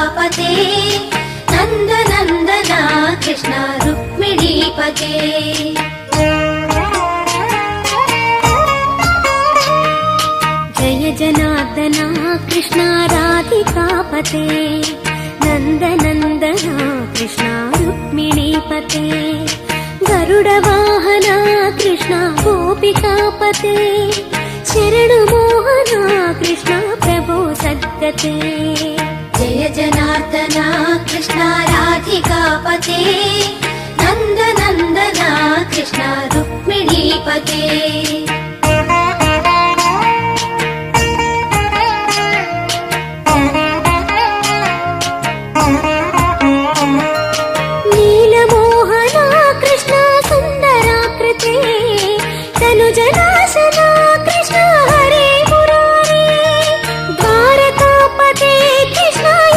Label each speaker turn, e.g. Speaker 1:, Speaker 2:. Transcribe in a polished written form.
Speaker 1: राधिकापते नन्द नन्दना कृष्ण रुक्मिणीपते जय जनार्दना कृष्ण राधिकापते नन्द नन्दना कृष्ण रुक्मिणीपते गरुडवाहना कृष्ण गोपिकापते शरणमोहना कृष्ण प्रभो सद्गते जय जनार्दना कृष्ण राधिकापते